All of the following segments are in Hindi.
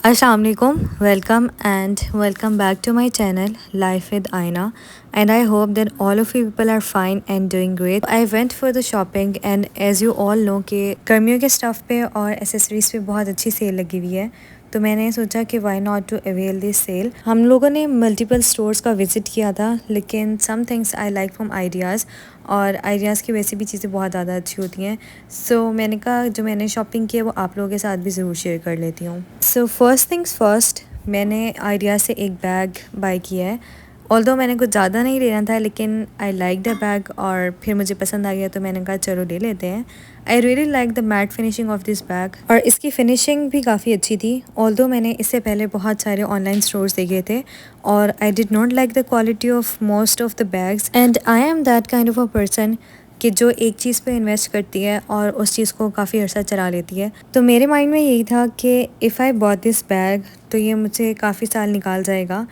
Assalamu alaikum, welcome and welcome back to my channel Life with Aina, and I hope that all of you people are fine and doing great. I went for the shopping and as you all know कि गर्मियों के स्टफ़ पे और एसेसरीज़ पे बहुत अच्छी सेल लगी हुई है, तो मैंने सोचा कि why not to avail this sale. हम लोगों ने मल्टीपल स्टोर्स का विज़िट किया था, लेकिन some things I like from Ideas, और आइडियाज़ की वैसे भी चीज़ें बहुत ज़्यादा अच्छी होती हैं। सो मैंने कहा जो मैंने शॉपिंग की है वो आप लोगों के साथ भी ज़रूर शेयर कर लेती हूँ। सो फर्स्ट थिंग्स फर्स्ट, मैंने आइडियाज़ से एक बैग बाय किया है। ऑल्दो मैंने कुछ ज़्यादा नहीं लेना था, लेकिन आई लाइक द बैग और फिर मुझे पसंद आ गया तो मैंने कहा चलो ले लेते हैं। आई really like the mat finishing of this bag, और इसकी फ़िनिशिंग भी काफ़ी अच्छी थी। ऑल्दो मैंने इससे पहले बहुत सारे ऑनलाइन स्टोर्स देखे थे और I did not like the quality of most of the bags, and I am that kind of a person कि जो एक चीज़ पे इन्वेस्ट करती है और उस चीज़ को काफ़ी अर्सा चला लेती है। तो मेरे माइंड में यही था कि if I bought this bag तो ये मुझे काफ़ी साल निकाल जाएगा।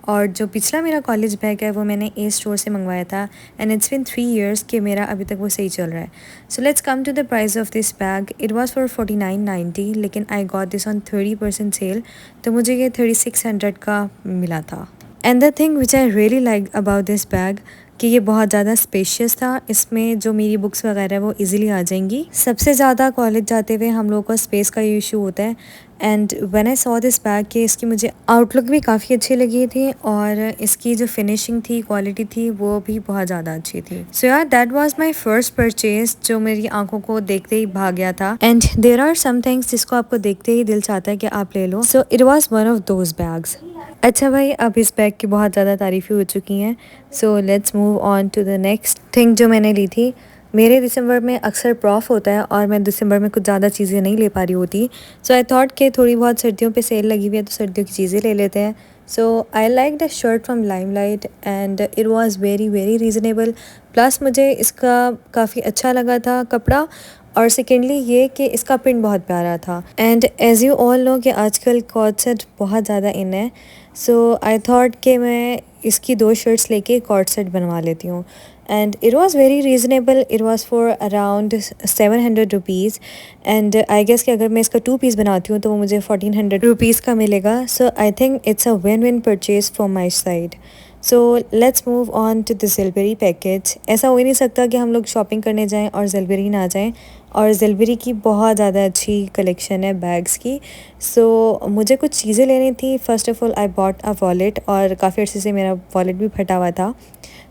और जो पिछला मेरा कॉलेज बैग है वो मैंने ए स्टोर से मंगवाया था, एंड इट्स बिन 3 इयर्स कि मेरा अभी तक वो सही चल रहा है। So let's come to the price of this bag. It was for 4990, लेकिन I got this on 30% sale, तो मुझे ये 3600 का मिला था। And the thing which I really like about this bag कि ये बहुत ज़्यादा स्पेशियस था। इसमें जो मेरी बुक्स वगैरह वो इजीली आ जाएंगी। सबसे ज़्यादा कॉलेज जाते हुए हम लोगों को स्पेस का इशू होता है, and when I saw this bag कि इसकी मुझे आउटलुक भी काफ़ी अच्छी लगी थी और इसकी जो फिनिशिंग थी, क्वालिटी थी, वो भी बहुत ज़्यादा अच्छी थी। सो यार that was my first purchase जो मेरी आंखों को देखते ही भाग गया था। And there are some things जिसको आपको देखते ही दिल चाहता है कि आप ले लो। So it was one of those bags. अच्छा भाई, अब इस बैग की बहुत ज़्यादा तारीफ़ें हो चुकी हैं, so let's move on to the next thing जो मैंने ली थी। मेरे दिसंबर में अक्सर प्रॉफ होता है और मैं दिसंबर में कुछ ज़्यादा चीज़ें नहीं ले पा रही होती, सो आई थॉट कि थोड़ी बहुत सर्दियों पे सेल लगी हुई है तो सर्दियों की चीज़ें ले लेते हैं। So I like the shirt from Limelight and it was very very reasonable, plus मुझे इसका काफ़ी अच्छा लगा था कपड़ा, और सेकेंडली ये कि इसका प्रिंट बहुत प्यारा था। And as you all know कि आजकल कॉर्ड सेट बहुत ज़्यादा इन है, सो आई थॉट कि मैं इसकी 2 शर्ट्स लेके कॉर्ड सेट बनवा लेती हूँ। And it was very reasonable, it was for around 700 rupees, and I guess कि अगर मैं इसका 2 पीस बनाती हूँ तो वो मुझे 1400 रुपीज़ का मिलेगा। So I think it's a win win purchase from my side. So let's move on to the Zilberry package. ऐसा हो ही नहीं सकता कि हम लोग शॉपिंग करने जाएं और ज़िलबेरी ना जाएं, और ज़िलबेरी की बहुत ज़्यादा अच्छी कलेक्शन है बैग्स की। सो मुझे कुछ चीज़ें लेनी थी। First of all I bought a wallet, और काफ़ी अर्से से मेरा वॉलेट भी फटा हुआ था,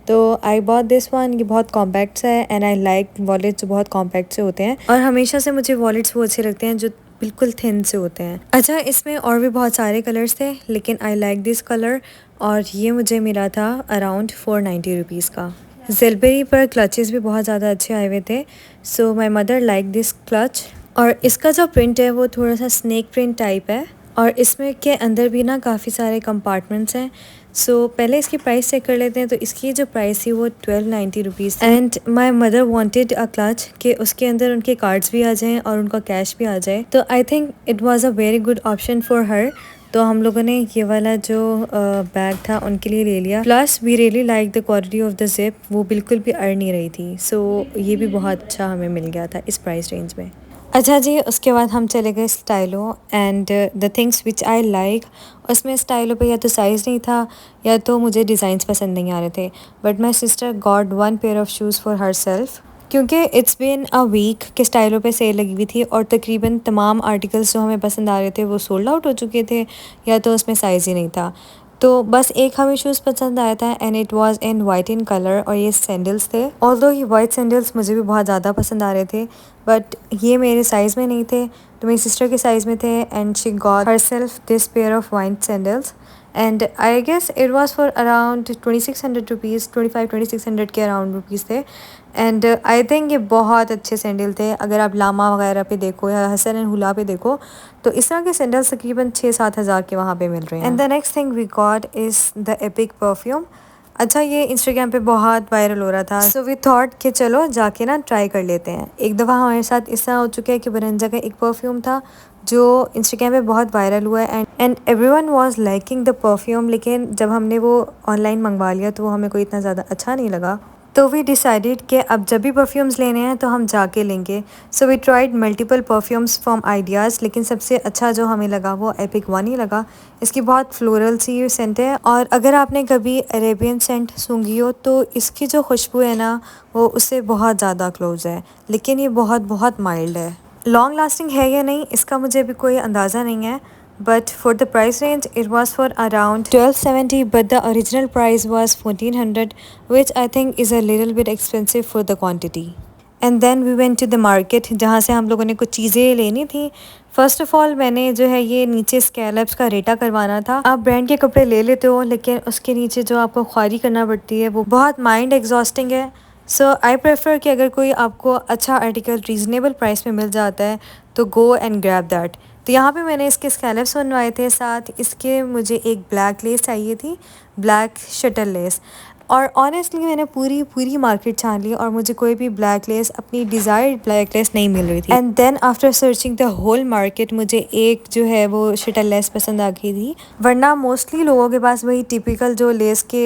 तो आई बॉट दिस वन। ये बहुत कॉम्पैक्ट है एंड आई लाइक वॉलेट जो बहुत कॉम्पैक्ट से होते हैं, और हमेशा से मुझे वॉलेट्स वो अच्छे लगते हैं जो बिल्कुल थिन से होते हैं। अच्छा, इसमें और भी बहुत सारे कलर्स थे, लेकिन आई लाइक दिस कलर, और ये मुझे मिला था अराउंड 490 रुपीज़ का। ज़िलबेरी पर क्लचेस भी बहुत ज़्यादा अच्छे आए हुए थे, so my mother like this clutch. और इसका जो प्रिंट है वो थोड़ा सा स्नेक प्रिंट टाइप है, और इसमें के अंदर भी ना काफ़ी सारे कंपार्टमेंट्स हैं। सो पहले इसकी प्राइस चेक कर लेते हैं। तो इसकी जो प्राइस थी वो 1290 rupees, and my mother wanted a clutch कि उसके अंदर उनके कार्ड्स भी आ जाएं और उनका कैश भी आ जाए, तो I think it was a very good option for her. तो हम लोगों ने ये वाला जो बैग था उनके लिए ले लिया। Plus we really like the quality of the zip, वो बिल्कुल भी अड़ नहीं रही थी, सो ये भी बहुत अच्छा हमें मिल गया था इस प्राइस रेंज में। अच्छा जी, उसके बाद हम चले गए Stylo, and the things which I like, उसमें स्टाइलो पे या तो साइज़ नहीं था या तो मुझे डिज़ाइंस पसंद नहीं आ रहे थे, but my sister got 1 pair of shoes for her self, क्योंकि इट्स बीन अ वीक के स्टाइलो पे सेल लगी हुई थी और तकरीबन तमाम आर्टिकल्स जो हमें पसंद आ रहे थे वो सोल्ड आउट हो चुके थे, या तो उसमें साइज़ ही नहीं था। तो बस एक हमें शूज़ पसंद आया था, and it was in white in colour, और ये सैंडल्स थे। ऑल्दो ये वाइट सैंडल्स मुझे भी बहुत ज़्यादा पसंद आ रहे थे, बट ये मेरे साइज़ में नहीं थे, तो मेरी सिस्टर के साइज़ में थे, and she got herself this pair of white sandals, and I guess it was for around 2600 rupees, 2600 के अराउंड रुपीज़ थे। एंड आई थिंक ये बहुत अच्छे सैंडल थे। अगर आप लामा वगैरह पे देखो या हसन एंड हुला पे देखो, तो इस तरह के सैंडल्स तकरीबन 6-7 हज़ार के वहाँ पे मिल रहे हैं। And the next thing we got is the epic perfume. अच्छा, ये इंस्टाग्राम पे बहुत वायरल हो रहा था, सो वी थॉट कि चलो जाके ना ट्राई कर लेते हैं। एक दफ़ा हमारे साथ इस तरह हो चुका है कि बरंजा का एक परफ्यूम था जो इंस्टाग्राम पे बहुत वायरल हुआ है, and everyone was liking the perfume, लेकिन जब हमने वो ऑनलाइन मंगवा लिया तो वो हमें कोई इतना ज़्यादा अच्छा नहीं लगा। तो वी डिसाइडेड कि अब जब भी परफ्यूम्स लेने हैं तो हम जाके लेंगे। So we tried multiple perfumes from Ideas, लेकिन सबसे अच्छा जो हमें लगा वो एपिक वन ही लगा। इसकी बहुत फ्लोरल सी सेंट है, और अगर आपने कभी अरेबियन सेंट सूंघी हो तो इसकी जो खुशबू है ना वो उससे बहुत ज़्यादा क्लोज है, लेकिन ये बहुत बहुत माइल्ड है। लॉन्ग लास्टिंग है या नहीं इसका मुझे अभी कोई अंदाज़ा नहीं है, but for the price range it was for around 1270, but the original price was 1400, which I think is a little bit expensive for the quantity. And then we went to the market जहाँ से हम लोगों ने कुछ चीज़ें लेनी थी। फर्स्ट ऑफ ऑल मैंने जो है ये नीचे स्कैलप्स का रेटा करवाना था। आप ब्रांड के कपड़े ले लेते हो लेकिन उसके नीचे जो आपको ख्वारी करना पड़ती है वो बहुत माइंड एग्जॉस्टिंग है। सो आई प्रेफर कि अगर कोई आपको अच्छा आर्टिकल रीज़नेबल प्राइस में मिल जाता है तो गो एंड ग्रैब दैट। तो यहाँ पे मैंने इसके स्कैलप्स बनवाए थे, साथ इसके मुझे एक ब्लैक लेस चाहिए थी, ब्लैक शटल लेस। और ऑनेस्टली मैंने पूरी पूरी मार्केट छान ली और मुझे कोई भी ब्लैक लेस, अपनी डिज़ायर्ड ब्लैक लेस नहीं मिल रही थी। And then after searching the whole market मुझे एक जो है वो शटल लेस पसंद आ गई थी, वरना मोस्टली लोगों के पास वही टिपिकल जो लेस के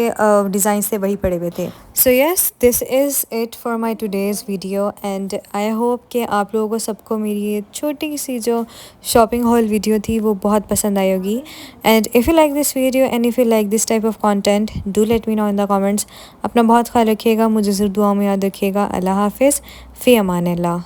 डिज़ाइन थे वही पड़े हुए थे। So yes, this is it for my today's video, and I hope कि आप लोगों को सबको मेरी ये छोटी सी जो शॉपिंग हॉल वीडियो थी वो बहुत पसंद आई होगी। And if you like this video and if you like this type of content, do let me know in the comments. अपना बहुत ख्याल रखिएगा, मुझे ज़रूर दुआ में याद रखिएगा। अल्लाह हाफिज़, फ़ी अमान अल्लाह।